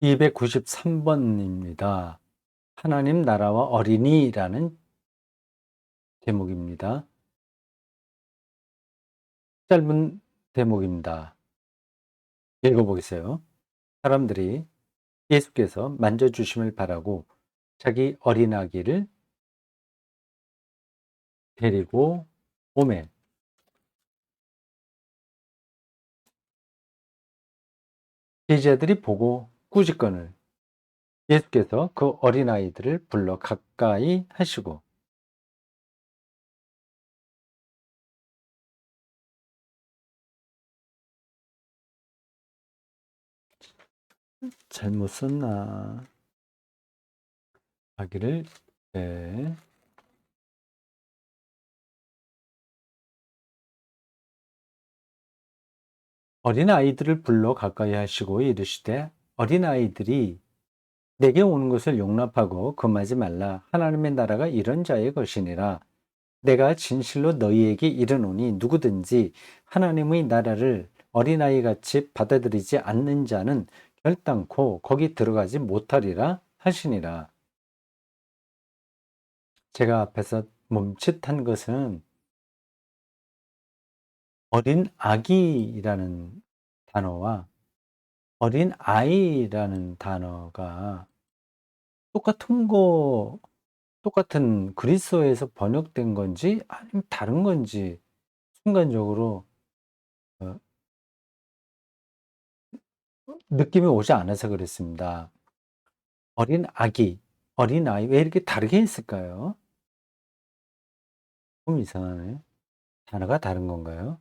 293번입니다. 하나님 나라와 어린이라는 제목입니다. 짧은 대목입니다. 읽어보겠어요. 사람들이 예수께서 만져주심을 바라고 자기 어린 아기를 데리고 오매 제자들이 보고 꾸짖거늘 예수께서 그 어린 아이들을 불러 가까이 하시고 잘못 썼나 아기를 네. 어린 아이들을 불러 가까이 하시고 이르시되 어린 아이들이 내게 오는 것을 용납하고 금하지 말라. 하나님의 나라가 이런 자의 것이니라. 내가 진실로 너희에게 이르노니 누구든지 하나님의 나라를 어린아이 같이 받아들이지 않는 자는 결단코 거기 들어가지 못하리라 하시니라. 제가 앞에서 멈칫한 것은 어린 아기라는 단어와 어린 아이라는 단어가 똑같은 거 똑같은 그리스어에서 번역된 건지 아니면 다른 건지 순간적으로 어 느낌이 오지 않아서 그랬습니다. 어린 아기, 어린아이 왜 이렇게 다르게 했을까요? 좀 이상하네. 단어가 다른 건가요?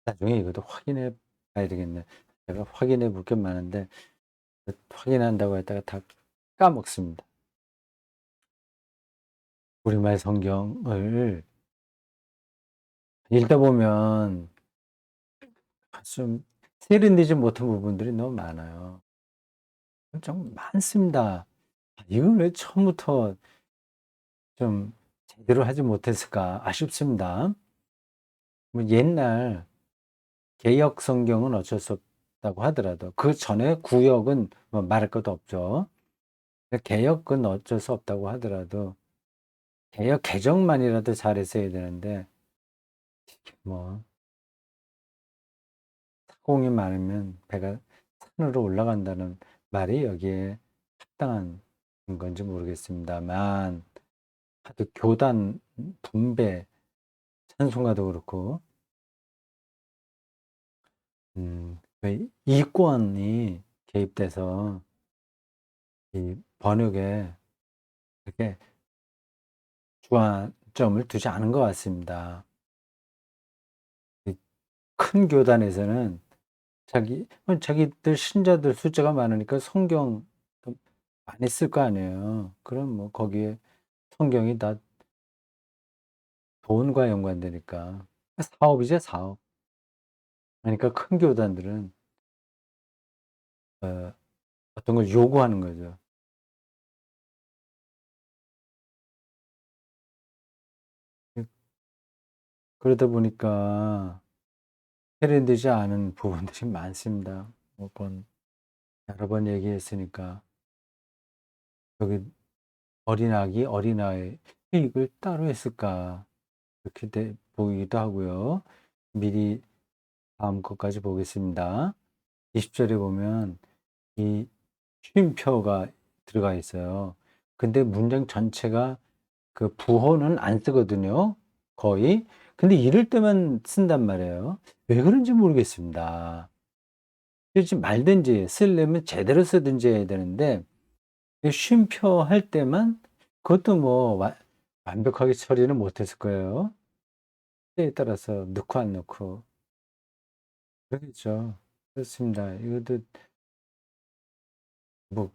나중에 이것도 확인해 봐야 되겠네. 제가 확인해 볼 게 많은데 확인한다고 했다가 다 까먹습니다. 우리말 성경을 읽다 보면 좀 세련되지 못한 부분들이 너무 많아요. 좀 많습니다. '이걸 왜 처음부터 좀 제대로 하지 못했을까?' 아쉽습니다. 뭐 옛날 개역 성경은 어쩔 수 없다고 하더라도 그전에 구역은 뭐 말할 것도 없죠. 개역은 어쩔 수 없다고 하더라도 개역 개정만이라도 잘했어야 되는데 뭐 "사공이 많으면 배가 산으로 올라간다."는 말이 여기에 합당한 건지 모르겠습니다만 하도 교단 분배 찬송가도 그렇고 왜 이권이 개입돼서 이 번역에 그렇게 주안점을 두지 않은 것 같습니다. 이 큰 교단에서는 자기들 신자들 숫자가 많으니까 성경 좀 많이 쓸 거 아니에요. 그럼 뭐 거기에 성경이 다 돈과 연관되니까. 사업이죠, 사업. 그러니까 큰 교단들은 어 어떤 걸 요구하는 거죠. 그 그러다 보니까 세련되지 않은 부분들이 많습니다. 여러 번 얘기했으니까 여기 어린아기, 어린아이 이걸 따로 했을까 이렇게 보이기도 하고요. 미리 다음 것까지 보겠습니다. 20 절에 보면 이 쉼표가 들어가 있어요. 근데 문장 전체가 그 부호는 안 쓰거든요, 거의. 근데 이럴 때만 쓴단 말이에요. 왜 그런지 모르겠습니다. 쓰지 말든지 쓰려면 제대로 쓰든지 해야 되는데 이 쉼표 할 때만 그것도 뭐 완벽하게 처리는 못했을 거예요. 때에 따라서 넣고 안 넣고. 그렇겠죠. 그렇습니다. 이것도 뭐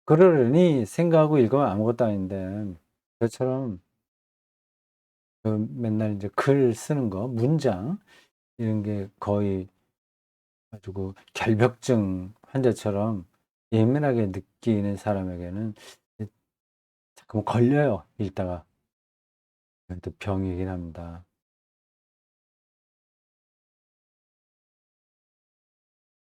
그러려니 생각하고 읽으면 아무것도 아닌데 저처럼 맨날 이제 글 쓰는 거, 문장 이런 게 거의 가지고 결벽증 환자처럼 예민하게 느끼는 사람에게는 자꾸 걸려요, 읽다가. 또 병이긴 합니다.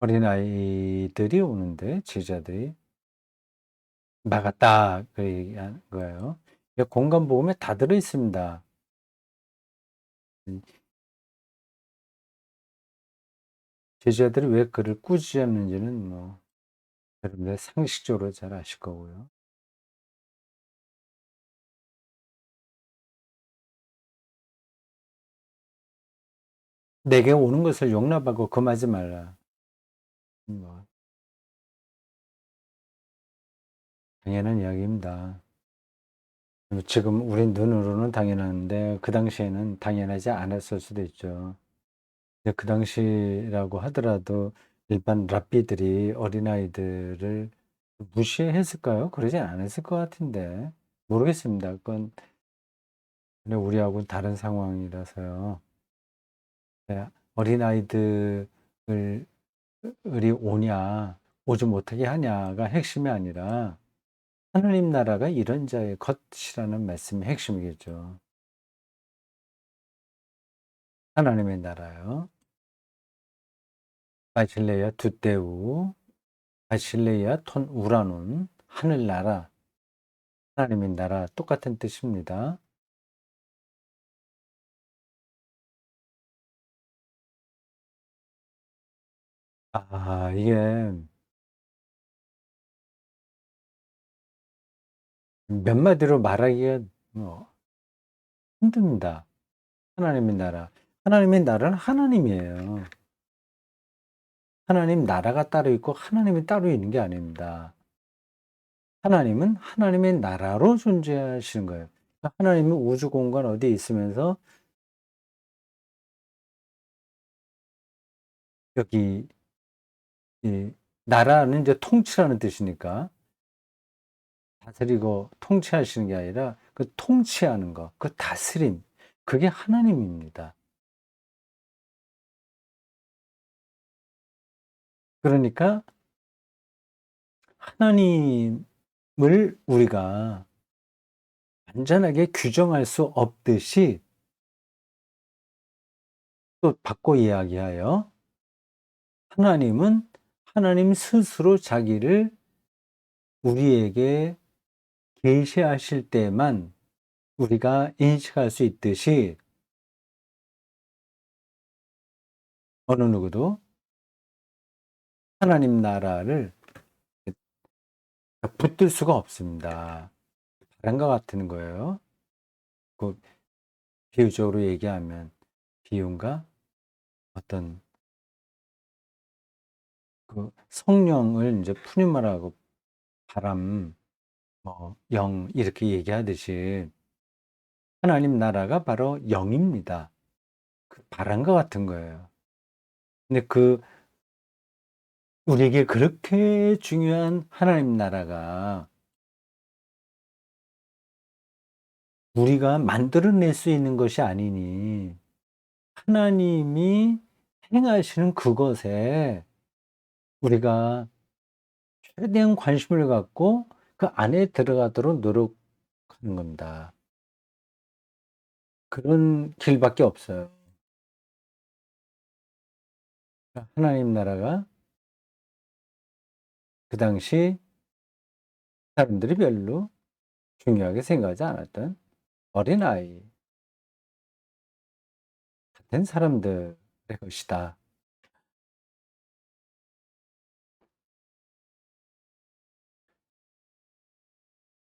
어린아이들이 오는데 제자들이 "막았다." 그 얘기하는 거예요. 공간복음에 다 들어 있습니다. 음 제자들이 왜 그를 꾸짖었는지는 뭐 여러분들 상식적으로 잘 아실 거고요. "내게 오는 것을 용납하고 금하지 말라." 뭐 당연한 이야기입니다. 지금 우리 눈으로는 당연한데 그 당시에는 당연하지 않았을 수도 있죠. 근데 그 당시라고 하더라도 일반 랍비들이 어린아이들을 무시했을까요? 그러진 않았을 것 같은데 모르겠습니다. 그건 근데 우리하고는 다른 상황이라서요. 네, 어린아이들을 이 오냐 오지 못하게 하냐가 핵심이 아니라 하나님 나라가 이런 자의 것이라는 말씀이 핵심이겠죠. 하나님의 나라요. 바실레아 두테우, 바실레아 톤 우라논, 하늘나라, 하나님의 나라 똑같은 뜻입니다. 이게 몇 마디로 말하기가 뭐 힘듭니다. 하나님의 나라. 하나님의 나라는 하나님이에요. 하나님 나라가 따로 있고 하나님이 따로 있는 게 아닙니다. 하나님은 하나님의 나라로 존재하시는 거예요. 하나님은 우주 공간 어디에 있으면서 여기 이 나라는 이제 통치라는 뜻이니까 다스리고 통치하시는 게 아니라 그 통치하는 거, 그 다스림, 그게 하나님입니다. 그러니까 하나님을 우리가 완전하게 규정할 수 없듯이 또 바꿔 이야기하여 하나님은 하나님 스스로 자기를 우리에게 계시하실 때만 우리가 인식할 수 있듯이 어느 누구도 하나님 나라를 붙들 수가 없습니다. 다른것 같은 거예요. 그 비유적으로 얘기하면 비유인가? 어떤 그 성령을 이제 푸뉴마라고 바람, 뭐 영 이렇게 얘기하듯이 하나님 나라가 바로 영입니다. 그 바람과 같은 거예요. 근데 그 우리에게 그렇게 중요한 하나님 나라가 우리가 만들어낼 수 있는 것이 아니니 하나님이 행하시는 그것에 우리가 최대한 관심을 갖고 그 안에 들어가도록 노력하는 겁니다. 그런 길밖에 없어요. 하나님 나라가 그 당시 사람들이 별로 중요하게 생각하지 않았던 어린아이 같은 사람들의 것이다.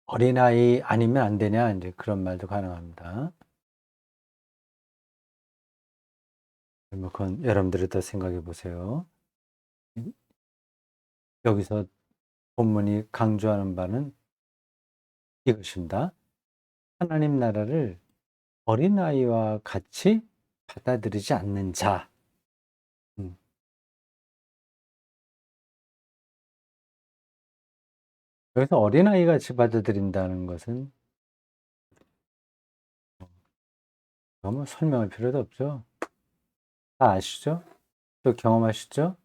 어린아이 아니면 안 되냐 이제 그런 말도 가능합니다. 뭐 그건 여러분들이 더 생각해 보세요. 여기서 본문이 강조하는 바는 이것입니다. 하나님 나라를 어린아이와 같이 받아들이지 않는 자. 음. 여기서 어린아이 같이 받아들인다는 것은 너무 설명할 필요도 없죠. 다 아시죠? 또 경험하시죠?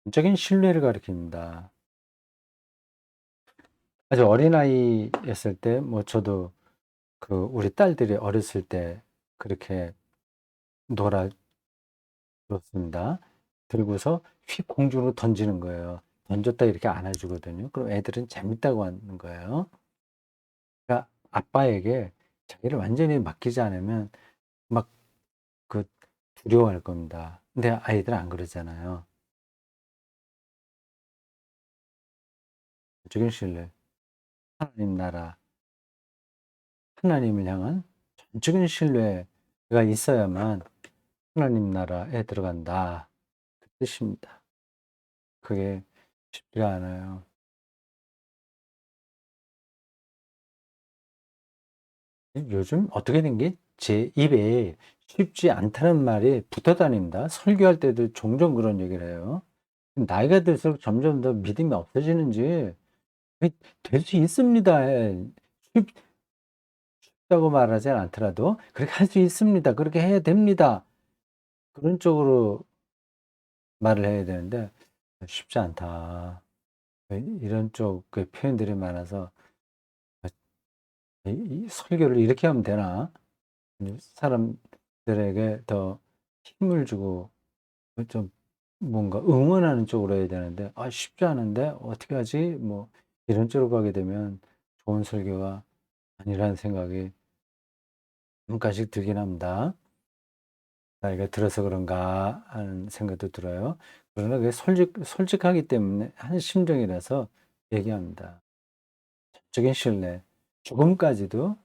전적인 신뢰를 가리킵니다. 아주 어린아이였을 때 뭐 저도 그 우리 딸들이 어렸을 때 그렇게 놀아 줬습니다. 들고서 휙 공중으로 던지는 거예요. 던졌다 이렇게 안아주거든요. 그럼 애들은 재밌다고 하는 거예요. 그러니까 아빠에게 자기를 완전히 맡기지 않으면 막 그 두려워할 겁니다. 근데 아이들은 안 그러잖아요. 적인 신뢰, 하나님 나라, 하나님을 향한 전적인 신뢰가 있어야만 하나님 나라에 들어간다. 그 뜻입니다. 그게 쉽지가 않아요. 요즘 어떻게 된 게 제 입에 쉽지 않다는 말이 붙어 다닙니다. 설교할 때도 종종 그런 얘기를 해요. 나이가 들수록 점점 더 믿음이 없어지는지 될 수 있습니다. 예. 쉽다고 말하지 않더라도 그렇게 할 수 있습니다. 그렇게 해야 됩니다. 그런 쪽으로 말을 해야 되는데 쉽지 않다. 이런 쪽 그 표현들이 많아서 이 설교를 이렇게 하면 되나? 사람들에게 더 힘을 주고 좀 뭔가 응원하는 쪽으로 해야 되는데 '아 쉽지 않은데 어떻게 하지?' 뭐 이런 쪽으로 가게 되면 좋은 설교가 아니라는 생각이 잠깐씩 들긴 합니다. '나이가 들어서 그런가.' 하는 생각도 들어요. 그러나 그게 솔직하기 때문에 한 심정이라서 얘기합니다. 적인 신뢰, 죽음까지도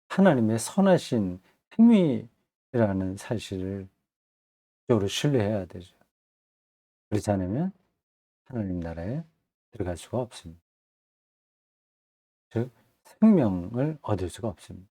하나님의 선하신 행위라는 사실을 적으로 신뢰해야 되죠. 그렇지 않으면 하나님 나라에 들어갈 수가 없습니다. 즉 생명을 얻을 수가 없습니다.